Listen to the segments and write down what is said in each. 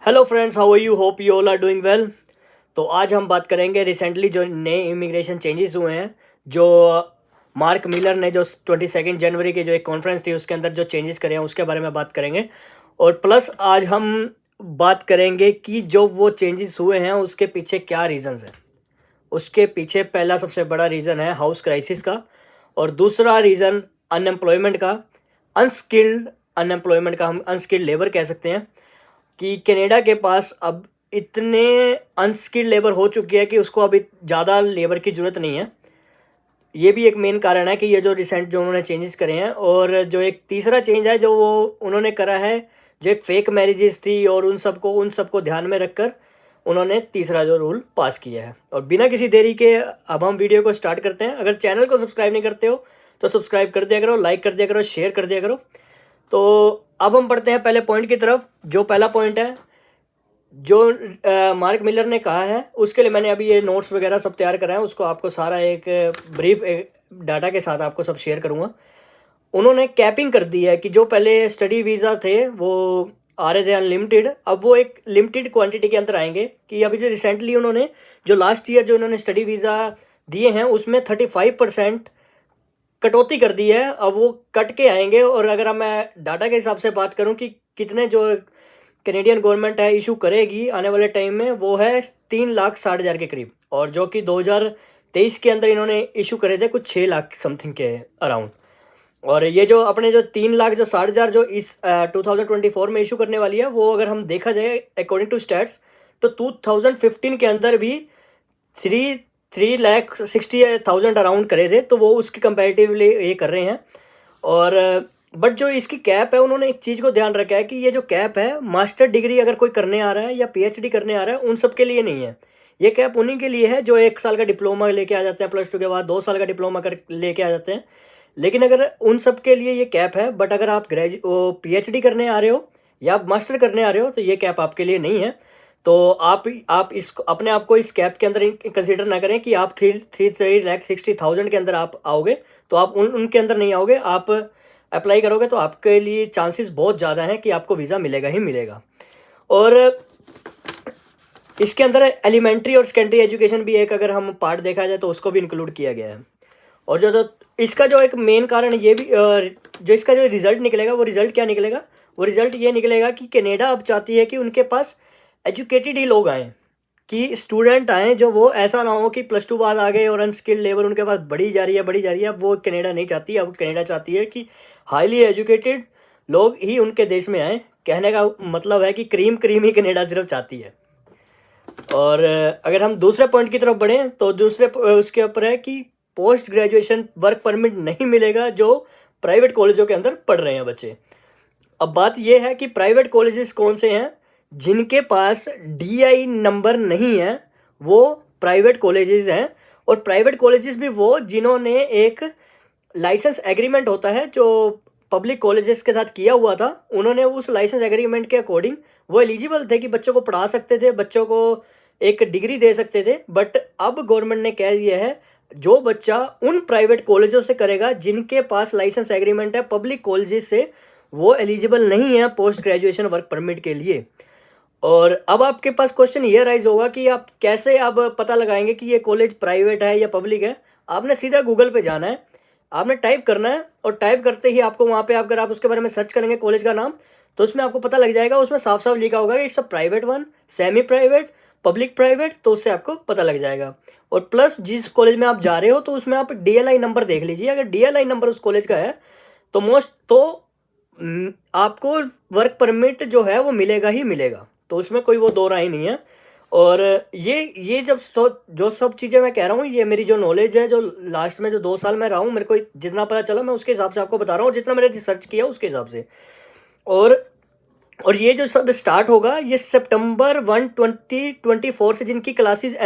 Hello friends, how are you? Hope you all are doing well. तो आज हम बात करेंगे रिसेंटली जो नए इमिग्रेशन चेंजेस हुए हैं, जो मार्क मिलर ने जो 22 जनवरी की जो एक कॉन्फ्रेंस थी उसके अंदर जो चेंजेस करे हैं उसके बारे में बात करेंगे। और प्लस आज हम बात करेंगे कि जो वो चेंजेस हुए हैं उसके पीछे क्या रीज़न्स हैं। उसके पीछे पहला सबसे बड़ा रीज़न है हाउस क्राइसिस का, और दूसरा रीज़न अनएम्प्लॉयमेंट का, अनएम्प्लॉयमेंट का हम अनस्किल्ड लेबर कह सकते हैं कि कनाडा के पास अब इतने अनस्किल्ड लेबर हो चुकी है कि उसको अभी ज़्यादा लेबर की ज़रूरत नहीं है। ये भी एक मेन कारण है कि ये जो रिसेंट जो उन्होंने चेंजेस करे हैं। और जो एक तीसरा चेंज है जो वो उन्होंने करा है, जो एक फेक मैरिजेस थी और उन सबको ध्यान में रखकर उन्होंने तीसरा जो रूल पास किया है। और बिना किसी देरी के अब हम वीडियो को स्टार्ट करते हैं। अगर चैनल को सब्सक्राइब नहीं करते हो तो सब्सक्राइब कर दिया करो, लाइक कर दिया करो, शेयर कर दिया करो। तो अब हम पढ़ते हैं पहले पॉइंट की तरफ। जो पहला पॉइंट है जो मार्क मिलर ने कहा है, उसके लिए मैंने अभी ये नोट्स वगैरह सब तैयार करा है, उसको आपको सारा एक ब्रीफ डाटा के साथ आपको सब शेयर करूँगा। उन्होंने कैपिंग कर दी है कि जो पहले स्टडी वीज़ा थे वो आ रहे थे अनलिमिटेड, अब वो एक लिमिटेड क्वांटिटी के अंदर आएंगे। कि अभी जो रिसेंटली उन्होंने जो लास्ट ईयर जो उन्होंने स्टडी वीज़ा दिए हैं उसमें 35% कटौती कर दी है। अब वो कट के आएंगे। और अगर मैं डाटा के हिसाब से बात करूं कि कितने जो कैनेडियन गवर्नमेंट है इशू करेगी आने वाले टाइम में, वो है 3,60,000 के करीब। और जो कि 2023 के अंदर इन्होंने इशू करे थे कुछ 6 लाख समथिंग के अराउंड। और ये जो अपने जो 3,60,000 जो इस 2024 में इशू करने वाली है, वो अगर हम देखा जाए अकॉर्डिंग टू स्टैट्स तो 2015 के अंदर भी थ्री 3,60,000 अराउंड करे थे। तो वो उसके कंपैरेटिवली ये कर रहे हैं। और बट जो इसकी कैप है, उन्होंने एक चीज़ को ध्यान रखा है कि ये जो कैप है, मास्टर डिग्री अगर कोई करने आ रहा है या पीएचडी करने आ रहा है, उन सब के लिए नहीं है। ये कैप उन्हीं के लिए है जो 1 साल का डिप्लोमा लेके आ जाते हैं, +2 के बाद 2 साल का डिप्लोमा कर लेके आ जाते हैं। लेकिन अगर उन सब के लिए ये कैप है, बट अगर आप पीएचडी करने आ रहे हो या आप मास्टर करने आ रहे हो तो ये कैप आपके लिए नहीं है। तो आप इसको अपने आप को इस कैप के अंदर कंसीडर ना करें कि आप 3,60,000 के अंदर आप आओगे, तो आप उनके अंदर नहीं आओगे। आप अप्लाई करोगे तो आपके लिए चांसेस बहुत ज़्यादा हैं कि आपको वीज़ा मिलेगा ही मिलेगा। और इसके अंदर एलिमेंट्री और सेकेंडरी एजुकेशन भी एक अगर हम पार्ट देखा जाए तो उसको भी इंक्लूड किया गया है। और जो इसका जो एक मेन कारण ये भी जो इसका जो रिज़ल्ट निकलेगा, वो रिज़ल्ट क्या निकलेगा? वो रिज़ल्ट ये निकलेगा कि कनाडा अब चाहती है कि उनके पास एजुकेटेड ही लोग आएँ, कि स्टूडेंट आएँ जो वो ऐसा ना हो कि +2 बाद आ गए और अनस्किल्ड लेबर उनके पास बढ़ी जा रही है बढ़ी जा रही है। अब वो कनाडा नहीं चाहती। अब कनाडा चाहती है कि हाईली एजुकेटेड लोग ही उनके देश में आएँ। कहने का मतलब है कि क्रीम क्रीम ही कनाडा सिर्फ चाहती है। और अगर हम दूसरे पॉइंट की तरफ बढ़ें तो दूसरे उसके ऊपर है कि पोस्ट ग्रेजुएशन वर्क परमिट नहीं मिलेगा जो प्राइवेट कॉलेजों के अंदर पढ़ रहे हैं बच्चे। अब बात यह है कि प्राइवेट कॉलेजेस कौन से हैं? जिनके पास डीआई नंबर नहीं है वो प्राइवेट कॉलेजेस हैं। और प्राइवेट कॉलेजेस भी वो जिन्होंने एक लाइसेंस एग्रीमेंट होता है जो पब्लिक कॉलेजेस के साथ किया हुआ था, उन्होंने उस लाइसेंस एग्रीमेंट के अकॉर्डिंग वो एलिजिबल थे कि बच्चों को पढ़ा सकते थे, बच्चों को एक डिग्री दे सकते थे। बट अब गवर्नमेंट ने कह दिया है जो बच्चा उन प्राइवेट कॉलेजों से करेगा जिनके पास लाइसेंस एग्रीमेंट है पब्लिक कॉलेजेस से, वो एलिजिबल नहीं है पोस्ट ग्रेजुएशन वर्क परमिट के लिए। और अब आपके पास क्वेश्चन ये राइज होगा कि आप कैसे अब पता लगाएंगे कि ये कॉलेज प्राइवेट है या पब्लिक है? आपने सीधा गूगल पे जाना है, आपने टाइप करना है, और टाइप करते ही आपको वहाँ पे अगर आप उसके बारे में सर्च करेंगे कॉलेज का नाम, तो उसमें आपको पता लग जाएगा। उसमें साफ साफ लिखा होगा कि it's a private one, semi private, public private, तो उससे आपको पता लग जाएगा। और प्लस जिस कॉलेज में आप जा रहे हो तो उसमें आप डीएलआई नंबर देख लीजिए। अगर डीएलआई नंबर उस कॉलेज का है तो आपको वर्क परमिट जो है वो मिलेगा ही मिलेगा। तो उसमें कोई वो दो राय नहीं है। और ये जो सब चीज़ें मैं कह रहा हूँ, ये मेरी जो नॉलेज है, जो लास्ट में जो 2 साल में रहा हूँ, मेरे को जितना पता चला मैं उसके हिसाब से आपको बता रहा हूँ, जितना मैंने रिसर्च किया उसके हिसाब से। और ये जो सब स्टार्ट होगा ये सितंबर 1 2024 से जिनकी क्लासेस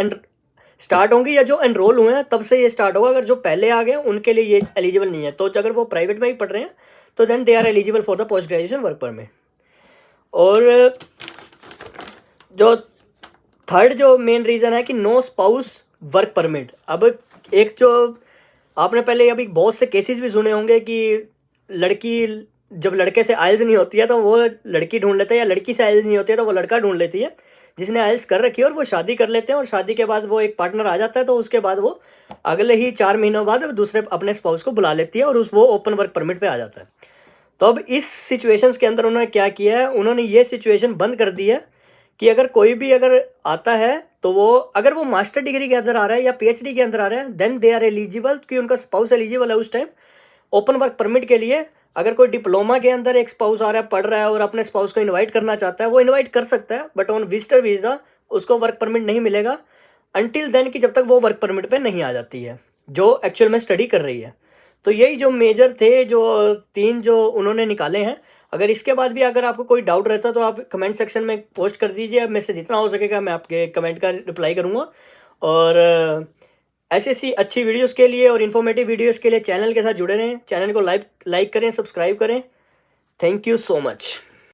स्टार्ट होंगी या जो एनरोल हुए हैं तब से ये स्टार्ट होगा। अगर जो पहले आ गए उनके लिए ये एलिजिबल नहीं है। तो अगर वो प्राइवेट में ही पढ़ रहे हैं तो then they are eligible for the post graduation work permit. और जो थर्ड जो मेन रीज़न है कि नो स्पाउस वर्क परमिट। अब एक जो आपने पहले अभी बहुत से केसेस भी सुने होंगे कि लड़की जब लड़के से आइल्स नहीं होती है तो वो लड़की ढूंढ लेता है, या लड़की से आइल्स नहीं होती है तो वो लड़का ढूंढ लेती है जिसने आइल्स कर रखी है, और वो शादी कर लेते हैं, और शादी के बाद वो एक पार्टनर आ जाता है, तो उसके बाद वो अगले ही 4 महीनों बाद दूसरे अपने स्पाउस को बुला लेती है, और वो ओपन वर्क परमिट पे आ जाता है। तो अब इस सिचुएशंस के अंदर उन्होंने क्या किया है, उन्होंने ये सिचुएशन बंद कर दी है कि अगर कोई भी अगर आता है तो वो, अगर वो मास्टर डिग्री के अंदर आ रहा है या पीएचडी के अंदर आ रहा है, देन दे आर एलिजिबल, कि उनका स्पाउस एलिजिबल है उस टाइम ओपन वर्क परमिट के लिए। अगर कोई डिप्लोमा के अंदर एक स्पाउस आ रहा है, पढ़ रहा है, और अपने स्पाउस को इनवाइट करना चाहता है, वो इनवाइट कर सकता है, बट ऑन विजिटर वीज़ा उसको वर्क परमिट नहीं मिलेगा अनटिल देन, कि जब तक वो वर्क परमिट पे नहीं आ जाती है जो एक्चुअल में स्टडी कर रही है। तो यही जो मेजर थे, जो 3 जो उन्होंने निकाले हैं। अगर इसके बाद भी अगर आपको कोई डाउट रहता है तो आप कमेंट सेक्शन में पोस्ट कर दीजिए, मेरे से जितना हो सकेगा मैं आपके कमेंट का रिप्लाई करूँगा। और ऐसी ऐसी अच्छी वीडियोस के लिए और इन्फॉर्मेटिव वीडियोस के लिए चैनल के साथ जुड़े रहें, चैनल को लाइक करें, सब्सक्राइब करें। Thank you so much.